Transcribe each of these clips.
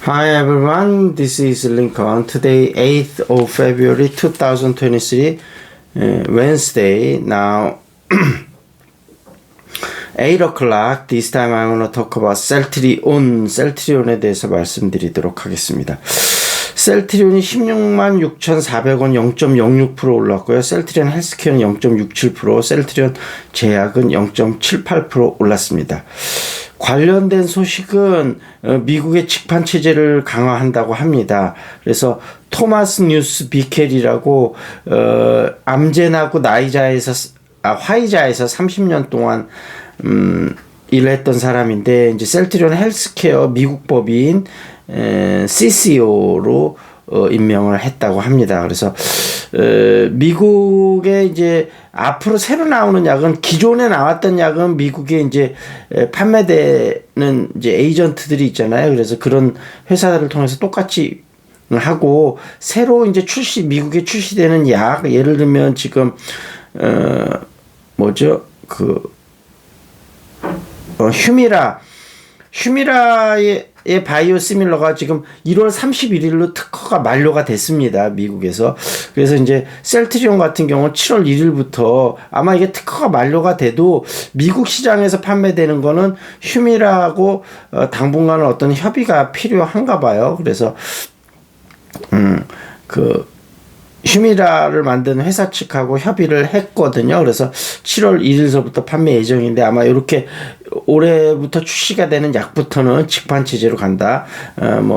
Hi everyone, this is Lincoln. Today, 8th of February 2023, Wednesday. Now, 8 o'clock. This time I want to talk about 셀트리온에 대해서 말씀드리도록 하겠습니다. 셀트리온이 16만 6,400원 0.06% 올랐고요. 셀트리온 헬스케어는 0.67%, 셀트리온 제약은 0.78% 올랐습니다. 관련된 소식은 미국의 직판 체제를 강화한다고 합니다. 그래서 토마스 뉴스 비켈이라고 암젠하고 화이자에서 30년 동안 일을 했던 사람인데, 이제 셀트리온 헬스케어 미국 법인 CCO로 임명을 했다고 합니다. 그래서 미국에 이제 앞으로 새로 나오는 약은, 기존에 나왔던 약은 미국에 이제 판매되는 이제 에이전트들이 있잖아요. 그래서 그런 회사들을 통해서 똑같이 하고, 새로 이제 미국에 출시되는 약, 예를 들면 지금 휴미라의 바이오시밀러가 지금 1월 31일로 특허가 만료가 됐습니다. 미국에서. 그래서 이제 셀트리온 같은 경우는 7월 1일부터 아마 이게 특허가 만료가 돼도 미국 시장에서 판매되는 거는 휴미라하고 당분간은 어떤 협의가 필요한가 봐요. 그래서 휴미라를 만든 회사 측하고 협의를 했거든요. 그래서 7월 1일서부터 판매 예정인데, 아마 이렇게 올해부터 출시가 되는 약부터는 직판 체제로 간다.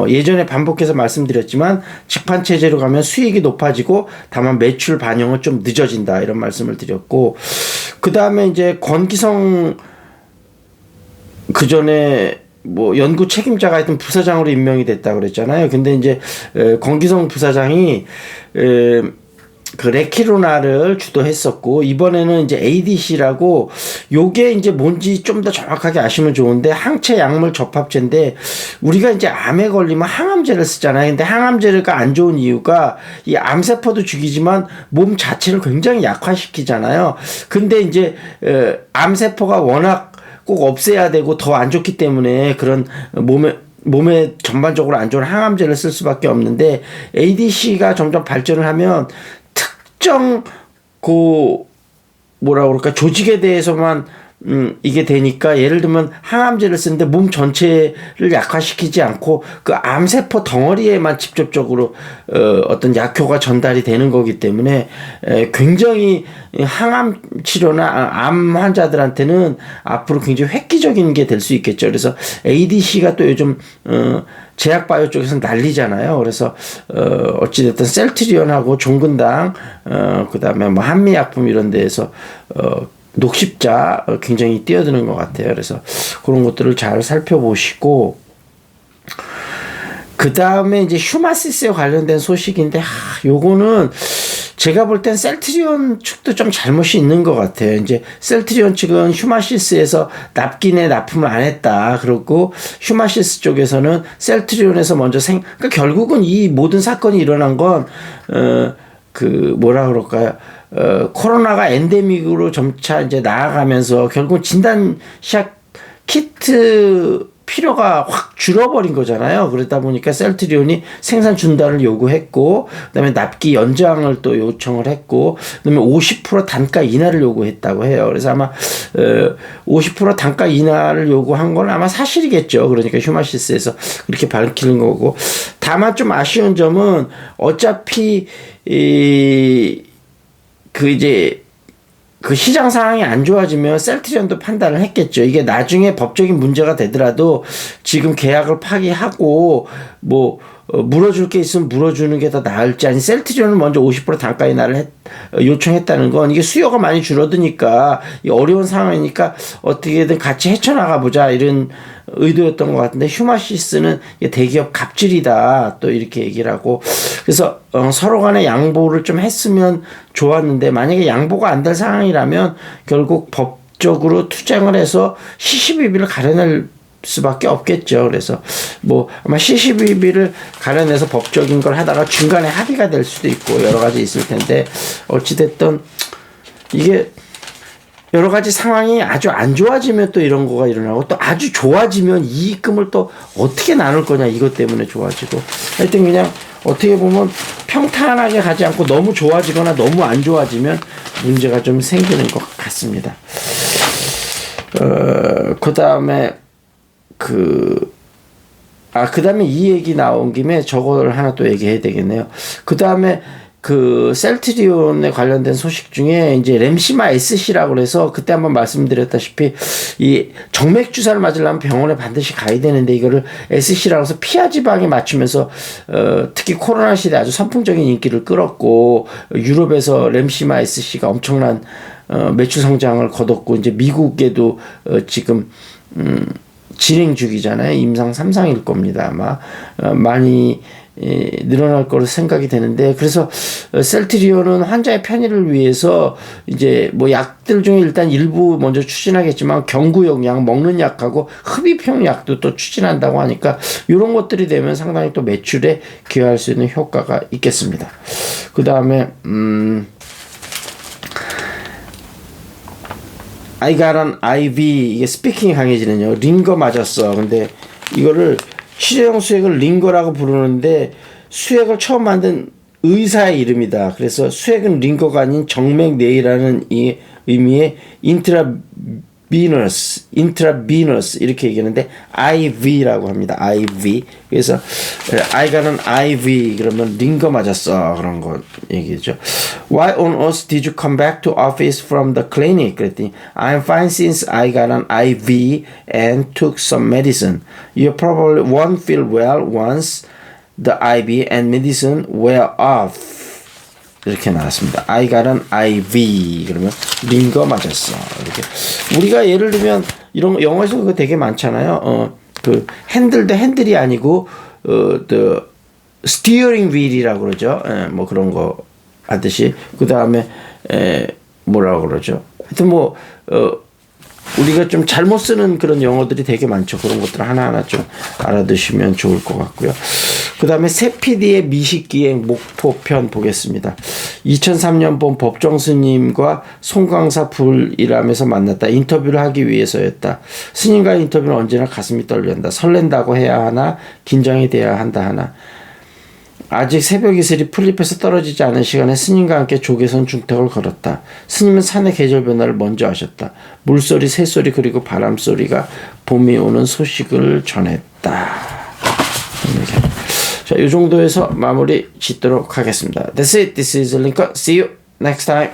예전에 반복해서 말씀드렸지만, 직판 체제로 가면 수익이 높아지고 다만 매출 반영은 좀 늦어진다, 이런 말씀을 드렸고, 그 다음에 이제 권기성, 그 전에 연구 책임자가 하여튼 부사장으로 임명이 됐다 그랬잖아요. 근데 이제 권기성 부사장이 그 레키로나를 주도했었고, 이번에는 이제 ADC라고, 요게 이제 뭔지 좀 더 정확하게 아시면 좋은데, 항체 약물 접합제인데, 우리가 이제 암에 걸리면 항암제를 쓰잖아요. 근데 항암제가 안 좋은 이유가, 이 암세포도 죽이지만 몸 자체를 굉장히 약화시키잖아요. 근데 이제 암세포가 워낙 꼭 없애야 되고 더 안 좋기 때문에 그런 몸에 전반적으로 안 좋은 항암제를 쓸 수밖에 없는데, ADC가 점점 발전을 하면 특정 조직에 대해서만 이게 되니까, 예를 들면 항암제를 쓰는데 몸 전체를 약화시키지 않고 그 암세포 덩어리에만 직접적으로 어떤 약효가 전달이 되는 거기 때문에 굉장히 항암 치료나 암 환자들한테는 앞으로 굉장히 획기적인 게 될 수 있겠죠. 그래서 ADC가 또 요즘 제약바이오 쪽에서 난리잖아요. 그래서 어찌됐든 셀트리온하고 종근당, 그 다음에 한미약품 이런 데에서 녹십자 굉장히 뛰어드는 것 같아요. 그래서 그런 것들을 잘 살펴보시고, 그 다음에 이제 휴마시스에 관련된 소식인데, 요거는 제가 볼 땐 셀트리온 측도 좀 잘못이 있는 것 같아요. 이제 셀트리온 측은 휴마시스에서 납기내 납품을 안 했다. 그리고 휴마시스 쪽에서는 셀트리온에서 먼저 그러니까 결국은 이 모든 사건이 일어난 건 코로나가 엔데믹으로 점차 이제 나아가면서 결국 진단샷 키트 필요가 확 줄어버린 거잖아요. 그러다 보니까 셀트리온이 생산 중단을 요구했고, 그다음에 납기 연장을 또 요청을 했고, 그다음에 50% 단가 인하를 요구했다고 해요. 그래서 아마 50% 단가 인하를 요구한 건 아마 사실이겠죠. 그러니까 휴마시스에서 그렇게 밝히는 거고, 다만 좀 아쉬운 점은 어차피 그 시장 상황이 안 좋아지면 셀트리온도 판단을 했겠죠. 이게 나중에 법적인 문제가 되더라도 지금 계약을 파기하고 물어줄 게 있으면 물어주는 게 더 나을지, 아니 셀트리온은 먼저 50% 단가 인하를 요청했다는 건, 이게 수요가 많이 줄어드니까 어려운 상황이니까 어떻게든 같이 헤쳐나가 보자, 이런 의도였던 것 같은데, 휴마시스는 대기업 갑질이다 또 이렇게 얘기를 하고, 그래서 서로 간에 양보를 좀 했으면 좋았는데, 만약에 양보가 안 될 상황이라면 결국 법적으로 투쟁을 해서 CCBB를 가려낼 수밖에 없겠죠. 그래서 아마 CCBB를 가려내서 법적인 걸 하다가 중간에 합의가 될 수도 있고 여러 가지 있을 텐데, 어찌됐든 이게 여러 가지 상황이 아주 안 좋아지면 또 이런 거가 일어나고 또 아주 좋아지면 이익금을 또 어떻게 나눌 거냐 이것 때문에 좋아지고 하여튼 그냥 어떻게 보면 평탄하게 가지 않고 너무 좋아지거나 너무 안 좋아지면 문제가 좀 생기는 것 같습니다. 그 다음에 그 다음에 이 얘기 나온 김에 저거를 하나 또 얘기해야 되겠네요. 그 다음에 그 셀트리온에 관련된 소식 중에 이제 램시마 SC라고 그래서 그때 한번 말씀드렸다시피 이 정맥 주사를 맞으려면 병원에 반드시 가야 되는데 이거를 SC라고 해서 피하 지방에 맞추면서 특히 코로나 시대 아주 선풍적인 인기를 끌었고 유럽에서 램시마 SC가 엄청난 매출 성장을 거뒀고 이제 미국에도 지금 진행 중이잖아요. 임상 3상일 겁니다. 아마 많이 늘어날 거로 생각이 되는데 그래서 셀트리온은 환자의 편의를 위해서 이제 뭐 약들 중에 일단 일부 먼저 추진하겠지만 경구용 약 먹는 약하고 흡입형 약도 또 추진한다고 하니까 이런 것들이 되면 상당히 또 매출에 기여할 수 있는 효과가 있겠습니다. 그 다음에 I got an IV 이게 스피킹이 강해지는요. 링거 맞았어. 근데 이거를 실효형 수액을 링거라고 부르는데 수액을 처음 만든 의사의 이름이다. 그래서 수액은 링거가 아닌 정맥내이라는 이 의미의 intravenous 이렇게 얘기하는데 IV라고 합니다. IV. 그래서 I got an IV 그러면 링거 맞았어. 그런 거 얘기죠. Why on earth did you come back to office from the clinic? 그랬더니 I'm fine since I got an IV and took some medicine. You probably won't feel well once the IV and medicine wear off. 이렇게 나왔습니다. I got an IV 그러면 링거 맞았어. 이렇게 우리가 예를 들면 이런 영어에서 그거 되게 많잖아요. 그 핸들도 핸들이 아니고 the steering wheel이라고 그러죠. 뭐 그런 거 하듯이 그 다음에 뭐라고 그러죠. 하여튼 뭐 우리가 좀 잘못 쓰는 그런 영어들이 되게 많죠. 그런 것들 하나하나 좀 알아두시면 좋을 것 같고요. 그 다음에 새 PD의 미식기행 목포편 보겠습니다. 2003년 본 법정 스님과 송강사 불이라면서 만났다. 인터뷰를 하기 위해서였다. 스님과의 인터뷰는 언제나 가슴이 떨린다. 설렌다고 해야 하나 긴장이 돼야 한다 하나. 아직 새벽 이슬이 풀잎에서 떨어지지 않은 시간에 스님과 함께 조계선 중턱을 걸었다. 스님은 산의 계절 변화를 먼저 하셨다. 물소리, 새소리 그리고 바람소리가 봄이 오는 소식을 전했다. 이렇게. 자, 이 정도에서 마무리 짓도록 하겠습니다. That's it. This is Lincoln. See you next time.